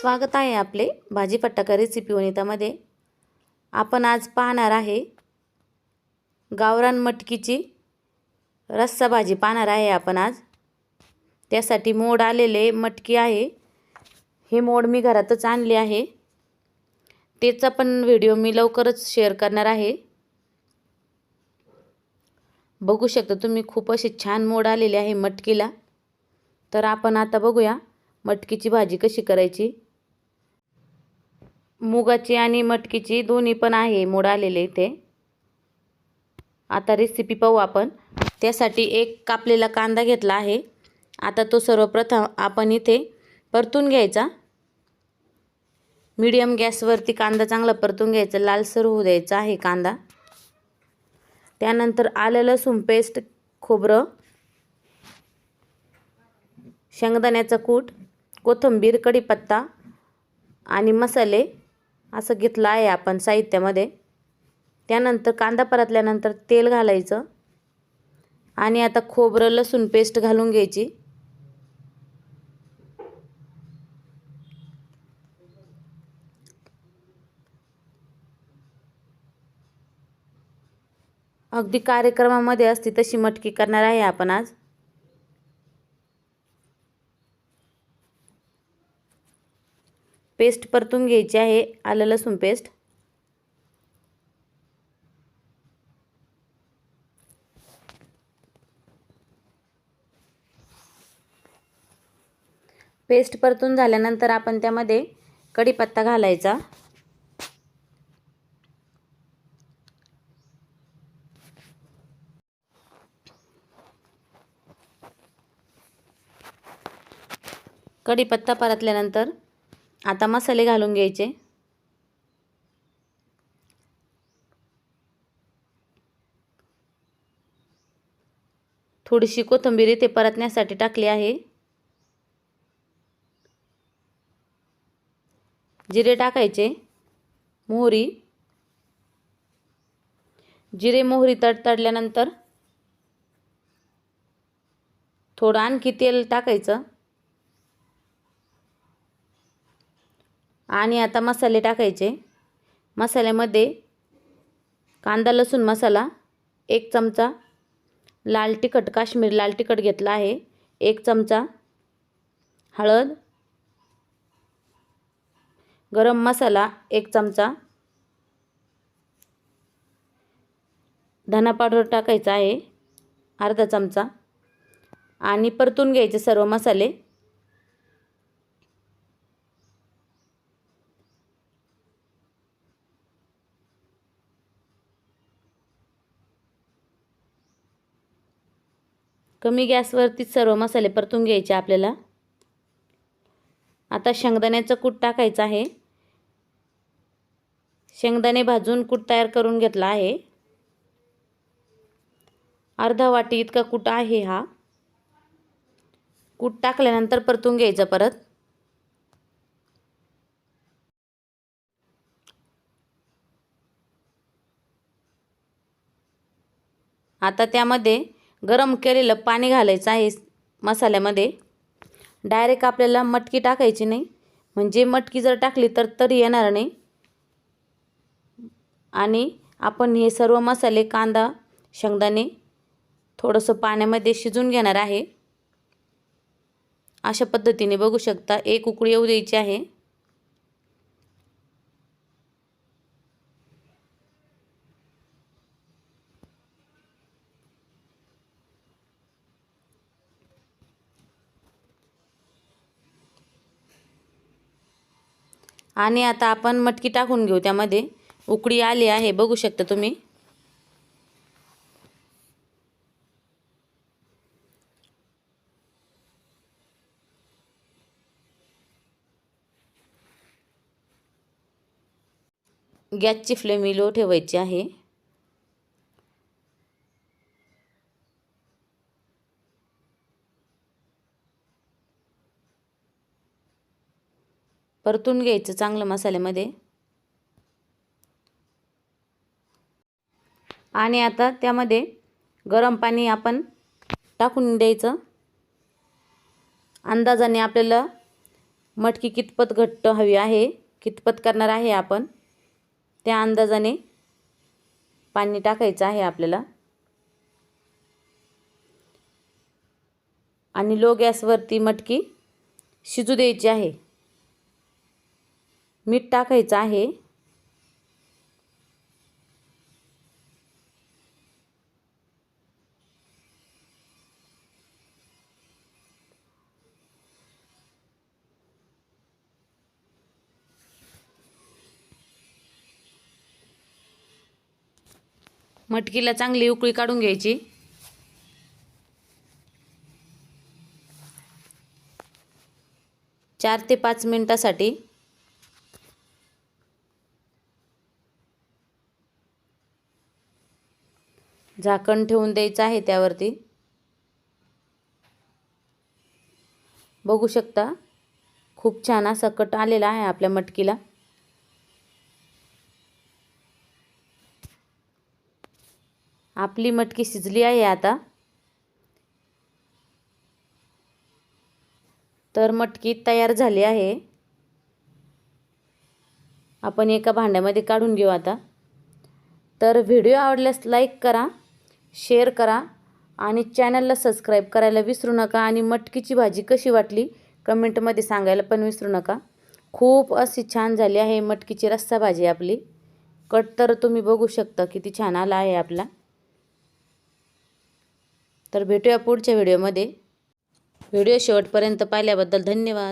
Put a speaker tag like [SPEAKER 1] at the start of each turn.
[SPEAKER 1] स्वागत आहे आपले भाजी फटाका रेसिपी वनितामध्ये। आपण आज पाहणार आहे गावरान मटकीची रस्सा भाजी पाहणार आहे आपण आज। त्यासाठी मोड आलेले मटकी आहे। हे मोड मी घरातच आणले आहे। त्याचा पण व्हिडिओ मी लवकरच शेअर करणार आहे। बघू शकता तुम्ही खूप असे छान मोड आलेले आहे मटकीला। तर आपण आता बघूया मटकीची भाजी कशी करायची। मुगाची आणि मटकीची दोन्ही पण आहे मोड आलेले इथे। आता रेसिपी पाहू आपण। त्यासाठी एक कापलेला कांदा घेतला आहे। आता तो सर्वप्रथम आपण इथे परतून घ्यायचा। मीडियम गॅसवरती कांदा चांगला परतून घ्यायचा, लालसर होऊ द्यायचा आहे कांदा। त्यानंतर आलं लसूण पेस्ट, खोबरं, शेंगदाण्याचा कूट, कोथिंबीर, कढीपत्ता आणि मसाले असं घेतलं आहे आपण साहित्यामध्ये। त्यानंतर कांदा परतल्यानंतर तेल घालायचं आणि आता खोबरं लसूण पेस्ट घालून घ्यायची। अगदी कार्यक्रमामध्ये असते तशी मटकी करणार आहे आपण आज। पेस्ट परतून घ्यायची आहे, आलं लसूण पेस्ट। पेस्ट परतून झाल्यानंतर आपण त्यामध्ये कढीपत्ता घालायचा। कढीपत्ता परतल्यानंतर आता मसाले घालून घ्यायचे। थोडीशी कोथिंबीर इथे परतण्यासाठी टाकली आहे। जिरे टाकायचे, मोहरी, जिरे मोहरी तडतडल्यानंतर थोडं आणखी तेल टाकायचं आणि आता मसाले टाकायचे। मसाल्यामध्ये कांदा लसूण मसाला 1 चमचा, लाल तिखट काश्मीरी लाल तिखट घेतला आहे 1 चमचा, हळद, गरम मसाला 1 चमचा, धना पावडर टाकायचा आहे अर्धा चमचा आणि परतून घ्यायचे सर्व मसाले। कमी गॅसवरती सर्व मसाले परतून घ्यायचे आपल्याला। आता शेंगदाण्याचा कूट टाकायचा आहे। शेंगदाणे भाजून कूट तयार करून घेतला आहे। अर्धा वाटी इतका कूट आहे हा। कूट टाकल्यानंतर परतून घ्यायचं परत। आता त्यामध्ये गरम केलेलं पाणी घालायचं आहे मसाल्यामध्ये। डायरेक्ट आपल्याला मटकी टाकायची नाही, म्हणजे मटकी जर टाकली तर तरी येणार नाही। आणि आपण हे सर्व मसाले कांदा शेंगदाणे थोडंसं पाण्यामध्ये शिजून घेणार आहे। अशा पद्धतीने बघू शकता एक उकळी येऊ द्यायची आहे। आणि आता आपण मटकी टाकून घेऊ त्यामध्ये। उकळी आली आहे बघू शकता तुम्ही। गॅसची फ्लेम लो ठेवायची आहे। परतून घ्यायचं चांगलं मसाल्यामध्ये। आणि आता त्यामध्ये गरम पाणी आपण टाकून द्यायचं। अंदाजाने आपल्याला मटकी कितपत घट्ट हवी आहे, कितपत करणार आहे आपण, त्या अंदाजाने पाणी टाकायचं आहे आपल्याला आणि लो गॅसवरती मटकी शिजू द्यायची आहे. मीठ टाकायचं आहे. मटकीला चांगली उकळी काढून घ्यायची. चार ते 5 मिनिटासाठी झाकण ठेवून द्यायचं आहे त्यावरती. बघू शकता खूप छान असा कट आलेला आहे आपल्या मटकीला. आपली मटकी शिजली आहे आता. तर मटकी तयार झाली आहे. आपण एका भांड्यामध्ये काढून घेऊ आता. तर व्हिडिओ आवडल्यास लाईक करा, शेअर करा आणि चॅनलला सबस्क्राईब करायला विसरू नका. आणि मटकीची भाजी कशी वाटली कमेंटमध्ये सांगायला पण विसरू नका. खूप अशी छान झाली आहे मटकीची रस्सा भाजी आपली. कट तर तुम्ही बघू शकता किती छान आला आहे आपला. तर भेटूया पुढच्या व्हिडिओमध्ये. व्हिडिओ शेवटपर्यंत पाहिल्याबद्दल धन्यवाद.